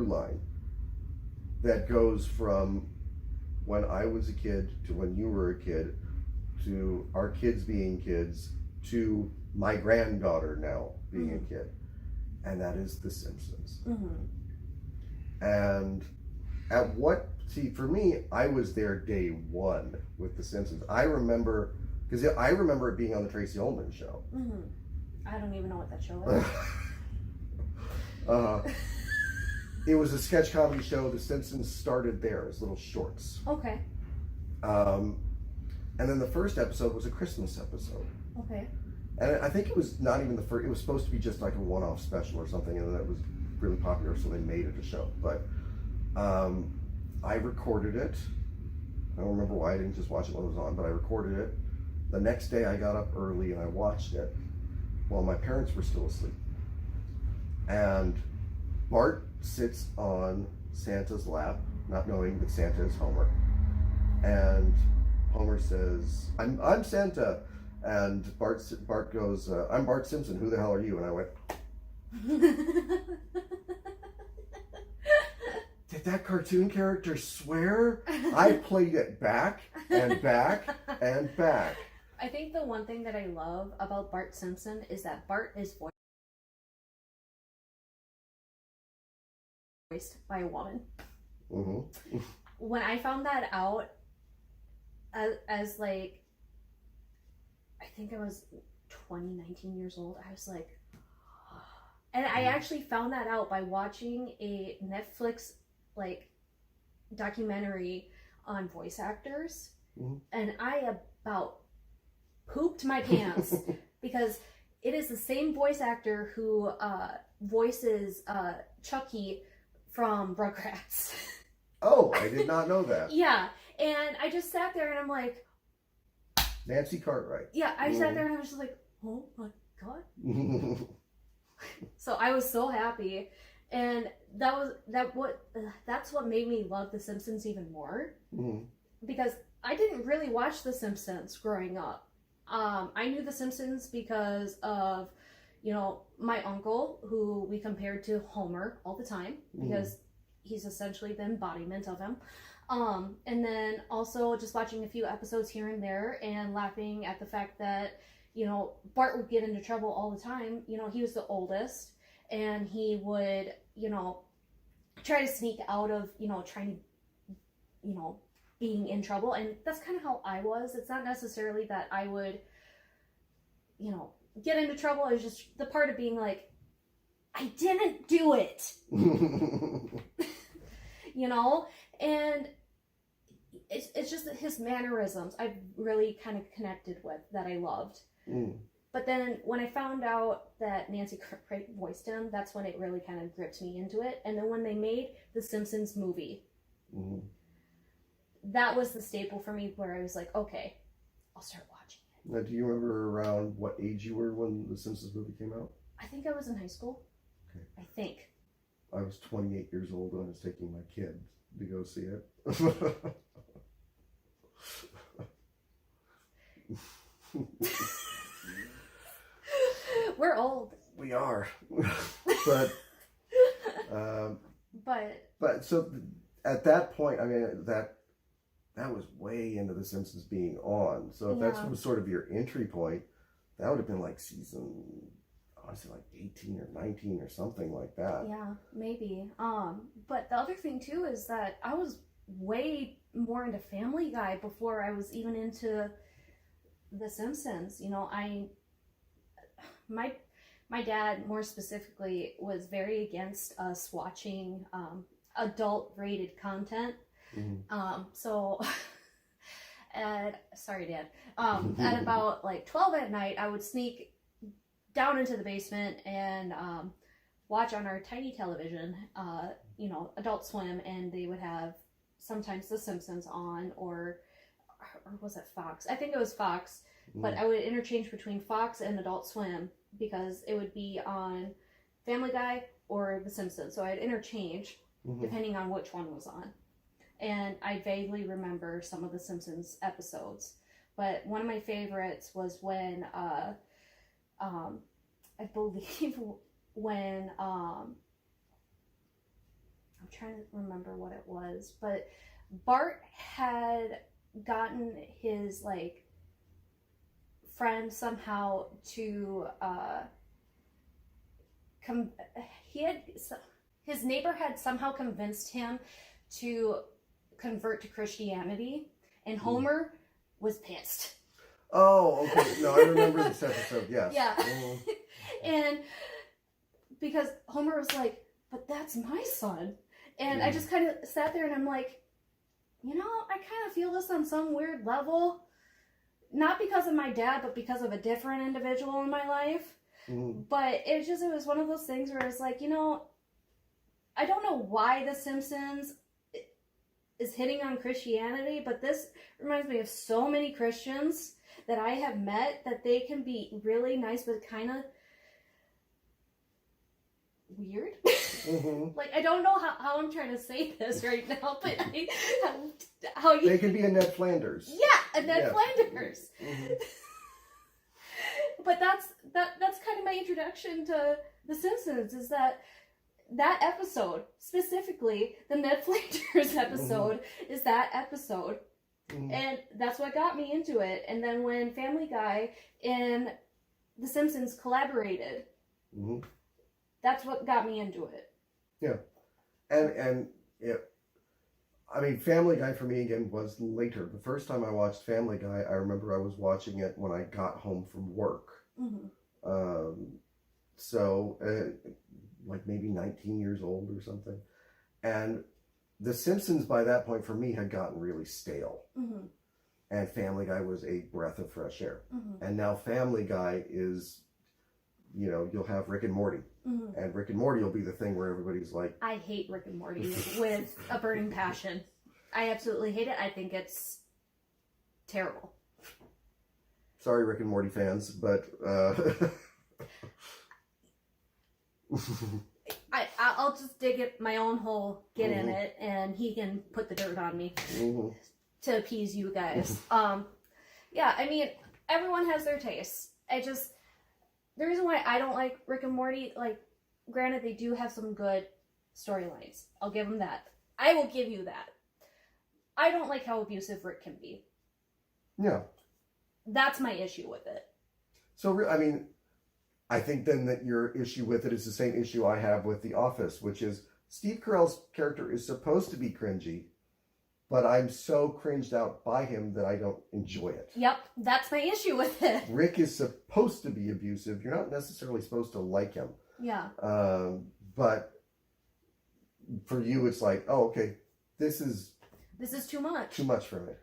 through line that goes from when I was a kid to when you were a kid to our kids being kids to my granddaughter now being a kid, and that is The Simpsons. And for me, I was there day one with The Simpsons. I remember it being on the Tracy Ullman show. I don't even know what that show is. It was a sketch comedy show. The Simpsons started there as little shorts. Okay. And then the first episode was a Christmas episode. Okay. And I think it was not even the first. It was supposed to be just like a one-off special or something, and then it was really popular, so they made it a show. But I recorded it. I don't remember why I didn't just watch it when it was on, but I recorded it. The next day I got up early and I watched it while my parents were still asleep. And Bart sits on Santa's lap, not knowing that Santa is Homer. And Homer says, I'm Santa. And Bart goes, I'm Bart Simpson, who the hell are you? And I went, did that cartoon character swear? I played it back and back and back. I think the one thing that I love about Bart Simpson is that Bart is voiced by a woman. When I found that out, as like, I think I was 19 years old, I was like, and I actually found that out by watching a Netflix like documentary on voice actors, and I about pooped my pants because it is the same voice actor who voices Chucky from Rugrats. Oh, I did not know that. Yeah, and I just sat there and I'm like, Nancy Cartwright. yeah, I sat there and I was just like, oh my god. So I was so happy, and that's what made me love The Simpsons even more, because I didn't really watch The Simpsons growing up. I knew The Simpsons because of, my uncle, who we compared to Homer all the time, because he's essentially the embodiment of him. And then also just watching a few episodes here and there and laughing at the fact that, Bart would get into trouble all the time. He was the oldest, and he would, try to sneak out of, trying to, being in trouble. And that's kind of how I was. It's not necessarily that I would, get into trouble. It was just the part of being like, I didn't do it. And it's just that his mannerisms I've really kind of connected with, that I loved. But then when I found out that Nancy Cartwright voiced him, that's when it really kind of gripped me into it. And then when they made the Simpsons movie, that was the staple for me, where I was like, okay, I'll start watching it. Now, do you remember around what age you were when the Simpsons movie came out? I think I was in high school. Okay. I think. I was 28 years old when I was taking my kid to go see it. We're old. We are. But so at that point, I mean, that was way into The Simpsons being on. So if that was sort of your entry point, that would have been like season, honestly, like 18 or 19 or something like that. Yeah, maybe. But the other thing too is that I was way more into Family Guy before I was even into The Simpsons. My dad, more specifically, was very against us watching adult rated content. So sorry, Dad. At about like 12 at night, I would sneak down into the basement and watch on our tiny television, Adult Swim, and they would have sometimes The Simpsons on, or was it Fox? I think it was Fox, but I would interchange between Fox and Adult Swim because it would be on Family Guy or The Simpsons. So I'd interchange depending on which one was on. And I vaguely remember some of The Simpsons episodes. But one of my favorites was when, I believe when, oh I'm trying to remember what it was, but Bart had gotten his like friend somehow to his neighbor had somehow convinced him to convert to Christianity, and Homer was pissed. Oh, okay. No, I remember this episode. Yes. Yeah. And because Homer was like, but that's my son. And I just kind of sat there and I'm like, I kind of feel this on some weird level. Not because of my dad, but because of a different individual in my life. But it was one of those things where it's like, I don't know why The Simpsons is hitting on Christianity, but this reminds me of so many Christians that I have met that they can be really nice, but kind of weird. Like, I don't know how I'm trying to say this right now, but how you... They can be a Ned Flanders. Yeah, a Ned Flanders. But that's kind of my introduction to The Simpsons, is that episode, specifically the Ned Flanders episode, is that episode. And that's what got me into it. And then when Family Guy and The Simpsons collaborated, that's what got me into it. Yeah. And I mean, Family Guy for me, again, was later. The first time I watched Family Guy, I remember I was watching it when I got home from work. Like maybe 19 years old or something. And The Simpsons by that point for me had gotten really stale. And Family Guy was a breath of fresh air. And now Family Guy is, you'll have Rick and Morty. And Rick and Morty will be the thing where everybody's like... I hate Rick and Morty with a burning passion. I absolutely hate it. I think it's terrible. Sorry, Rick and Morty fans, but... I'll just dig it my own hole, get in it, and he can put the dirt on me to appease you guys. Yeah, I mean, everyone has their tastes. The reason why I don't like Rick and Morty, like, granted, they do have some good storylines. I'll give them that. I will give you that. I don't like how abusive Rick can be. Yeah. That's my issue with it. So, I mean, I think then that your issue with it is the same issue I have with The Office, which is Steve Carell's character is supposed to be cringy, but I'm so cringed out by him that I don't enjoy it. Yep, that's my issue with it. Rick is supposed to be abusive. You're not necessarily supposed to like him. Yeah. But for you, it's like, oh, okay, this is too much. Too much for me.